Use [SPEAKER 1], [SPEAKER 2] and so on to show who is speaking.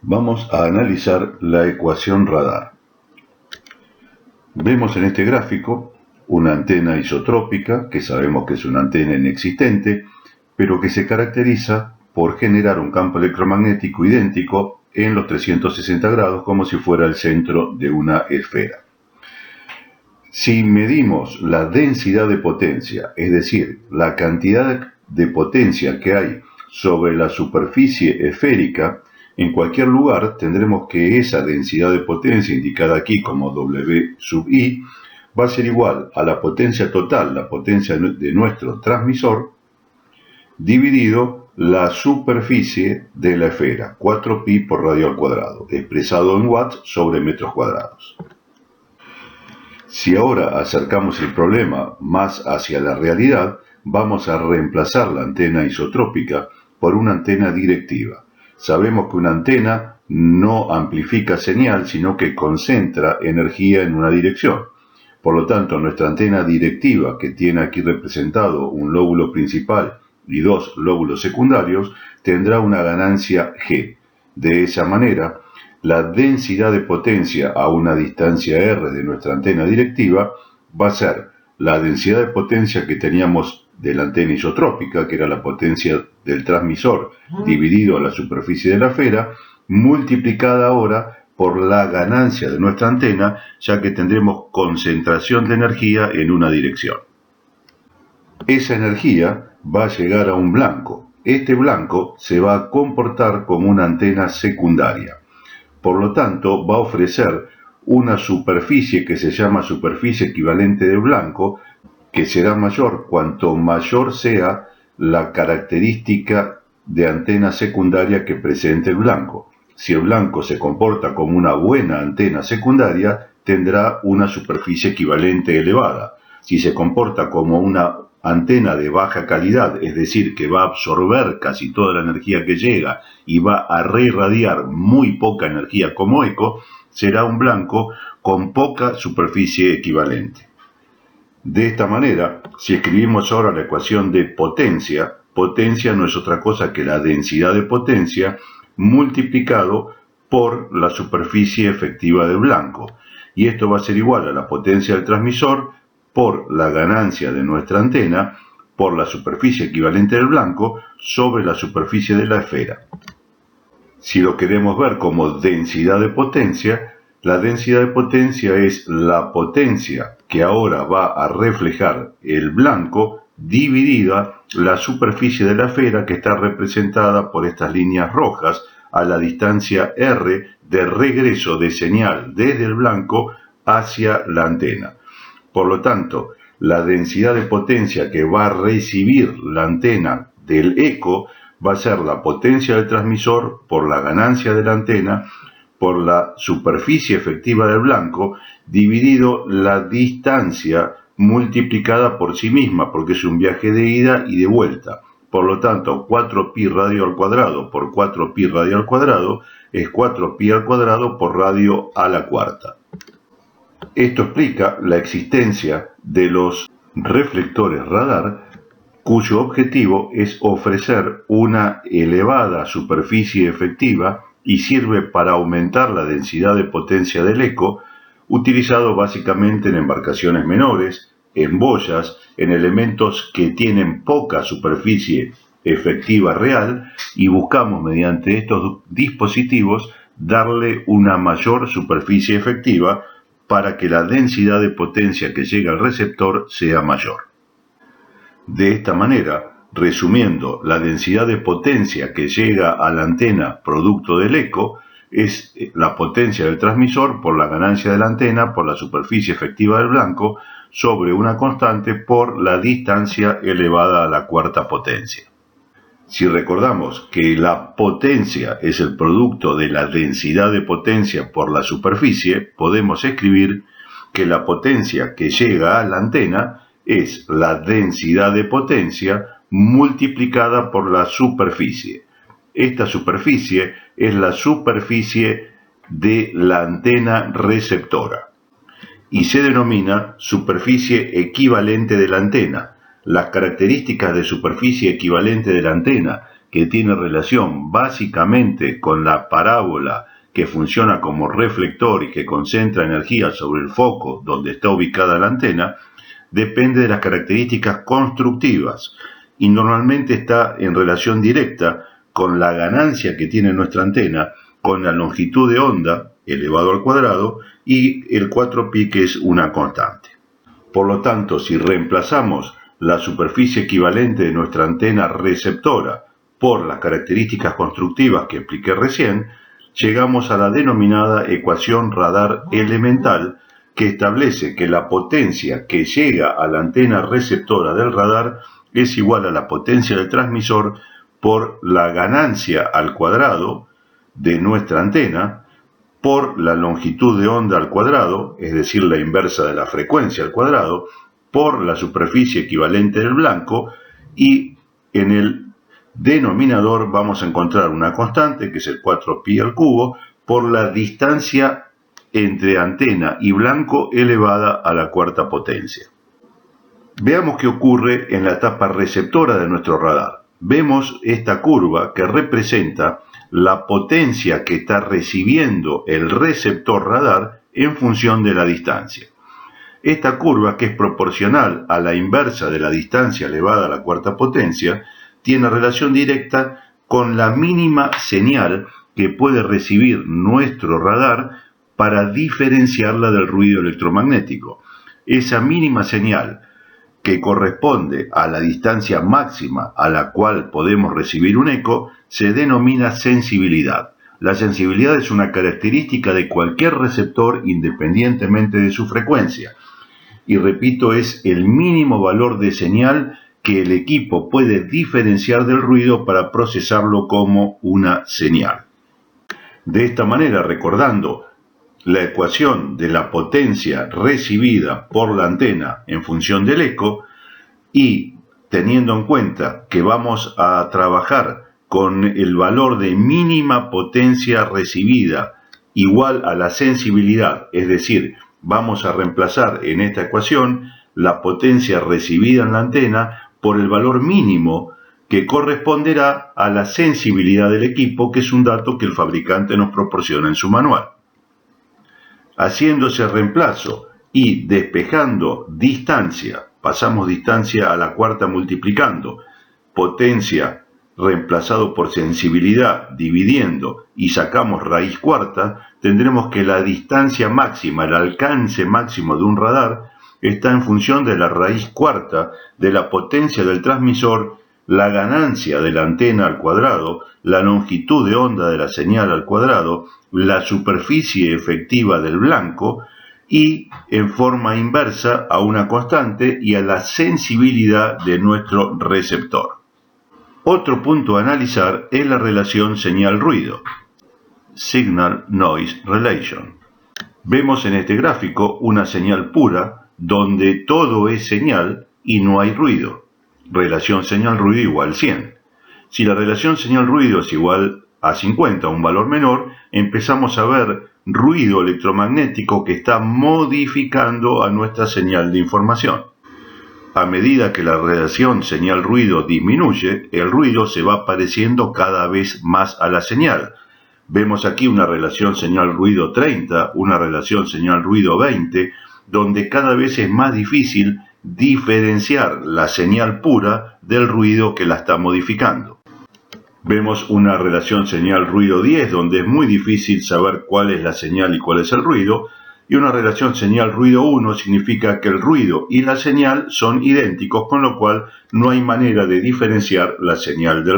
[SPEAKER 1] Vamos a analizar la ecuación radar. Vemos en este gráfico una antena isotrópica, que sabemos que es una antena inexistente, pero que se caracteriza por generar un campo electromagnético idéntico en los 360 grados, como si fuera el centro de una esfera. Si medimos la densidad de potencia, es decir, la cantidad de potencia que hay sobre la superficie esférica, en cualquier lugar tendremos que esa densidad de potencia, indicada aquí como W sub I, va a ser igual a la potencia total, la potencia de nuestro transmisor, dividido la superficie de la esfera, 4pi por radio al cuadrado, expresado en watts sobre metros cuadrados. Si ahora acercamos el problema más hacia la realidad, vamos a reemplazar la antena isotrópica por una antena directiva. Sabemos que una antena no amplifica señal, sino que concentra energía en una dirección. Por lo tanto, nuestra antena directiva, que tiene aquí representado un lóbulo principal y dos lóbulos secundarios, tendrá una ganancia G. De esa manera, la densidad de potencia a una distancia R de nuestra antena directiva va a ser la densidad de potencia que teníamos de la antena isotrópica, que era la potencia del transmisor dividido a la superficie de la esfera, multiplicada ahora por la ganancia de nuestra antena, ya que tendremos concentración de energía en una dirección. Esa energía va a llegar a un blanco. Este blanco se va a comportar como una antena secundaria. Por lo tanto, va a ofrecer una superficie que se llama superficie equivalente de blanco, que será mayor cuanto mayor sea la característica de antena secundaria que presente el blanco. Si el blanco se comporta como una buena antena secundaria, tendrá una superficie equivalente elevada. Si se comporta como una antena de baja calidad, es decir, que va a absorber casi toda la energía que llega y va a reirradiar muy poca energía como eco, será un blanco con poca superficie equivalente. De esta manera, si escribimos ahora la ecuación de potencia, potencia no es otra cosa que la densidad de potencia multiplicado por la superficie efectiva del blanco. Y esto va a ser igual a la potencia del transmisor por la ganancia de nuestra antena por la superficie equivalente del blanco sobre la superficie de la esfera. Si lo queremos ver como densidad de potencia, la densidad de potencia es la potencia que ahora va a reflejar el blanco dividida la superficie de la esfera, que está representada por estas líneas rojas a la distancia R de regreso de señal desde el blanco hacia la antena. Por lo tanto, la densidad de potencia que va a recibir la antena del eco va a ser la potencia del transmisor por la ganancia de la antena por la superficie efectiva del blanco dividido la distancia multiplicada por sí misma, porque es un viaje de ida y de vuelta. Por lo tanto, 4pi radio al cuadrado por 4pi radio al cuadrado es 4pi al cuadrado por radio a la cuarta. Esto explica la existencia de los reflectores radar, cuyo objetivo es ofrecer una elevada superficie efectiva y sirve para aumentar la densidad de potencia del eco, utilizado básicamente en embarcaciones menores, en boyas, en elementos que tienen poca superficie efectiva real, y buscamos mediante estos dispositivos darle una mayor superficie efectiva para que la densidad de potencia que llega al receptor sea mayor. De esta manera, resumiendo, la densidad de potencia que llega a la antena producto del eco es la potencia del transmisor por la ganancia de la antena por la superficie efectiva del blanco sobre una constante por la distancia elevada a la cuarta potencia. Si recordamos que la potencia es el producto de la densidad de potencia por la superficie, podemos escribir que la potencia que llega a la antena es la densidad de potencia multiplicada por la superficie. Esta superficie es la superficie de la antena receptora y se denomina superficie equivalente de la antena. Las características de superficie equivalente de la antena que tiene relación básicamente con la parábola que funciona como reflector y que concentra energía sobre el foco donde está ubicada la antena, depende de las características constructivas y normalmente está en relación directa con la ganancia que tiene nuestra antena, con la longitud de onda elevado al cuadrado y el 4pi, que es una constante. Por lo tanto, si reemplazamos la superficie equivalente de nuestra antena receptora por las características constructivas que expliqué recién, llegamos a la denominada ecuación radar elemental, que establece que la potencia que llega a la antena receptora del radar es igual a la potencia del transmisor por la ganancia al cuadrado de nuestra antena por la longitud de onda al cuadrado, es decir, la inversa de la frecuencia al cuadrado, por la superficie equivalente del blanco, y en el denominador vamos a encontrar una constante, que es el 4pi al cubo, por la distancia entre antena y blanco elevada a la cuarta potencia. Veamos qué ocurre en la etapa receptora de nuestro radar. Vemos esta curva que representa la potencia que está recibiendo el receptor radar en función de la distancia. Esta curva, que es proporcional a la inversa de la distancia elevada a la cuarta potencia, tiene relación directa con la mínima señal que puede recibir nuestro radar para diferenciarla del ruido electromagnético. Esa mínima señal, que corresponde a la distancia máxima a la cual podemos recibir un eco, se denomina sensibilidad. La sensibilidad es una característica de cualquier receptor independientemente de su frecuencia. Y repito, es el mínimo valor de señal que el equipo puede diferenciar del ruido para procesarlo como una señal. De esta manera, recordando la ecuación de la potencia recibida por la antena en función del eco y teniendo en cuenta que vamos a trabajar con el valor de mínima potencia recibida igual a la sensibilidad, es decir, vamos a reemplazar en esta ecuación la potencia recibida en la antena por el valor mínimo que corresponderá a la sensibilidad del equipo, que es un dato que el fabricante nos proporciona en su manual. Haciendo ese reemplazo y despejando distancia, pasamos distancia a la cuarta multiplicando, potencia reemplazado por sensibilidad dividiendo y sacamos raíz cuarta, tendremos que la distancia máxima, el alcance máximo de un radar, está en función de la raíz cuarta de la potencia del transmisor, la ganancia de la antena al cuadrado, la longitud de onda de la señal al cuadrado, la superficie efectiva del blanco y en forma inversa a una constante y a la sensibilidad de nuestro receptor. Otro punto a analizar es la relación señal-ruido, Signal-Noise Relation. Vemos en este gráfico una señal pura donde todo es señal y no hay ruido. Relación señal-ruido igual 100. Si la relación señal-ruido es igual a 50, un valor menor, empezamos a ver ruido electromagnético que está modificando a nuestra señal de información. A medida que la relación señal-ruido disminuye, el ruido se va pareciendo cada vez más a la señal. Vemos aquí una relación señal-ruido 30, una relación señal-ruido 20, donde cada vez es más difícil diferenciar la señal pura del ruido que la está modificando. Vemos una relación señal-ruido 10, donde es muy difícil saber cuál es la señal y cuál es el ruido, y una relación señal-ruido 1 significa que el ruido y la señal son idénticos, con lo cual no hay manera de diferenciar la señal del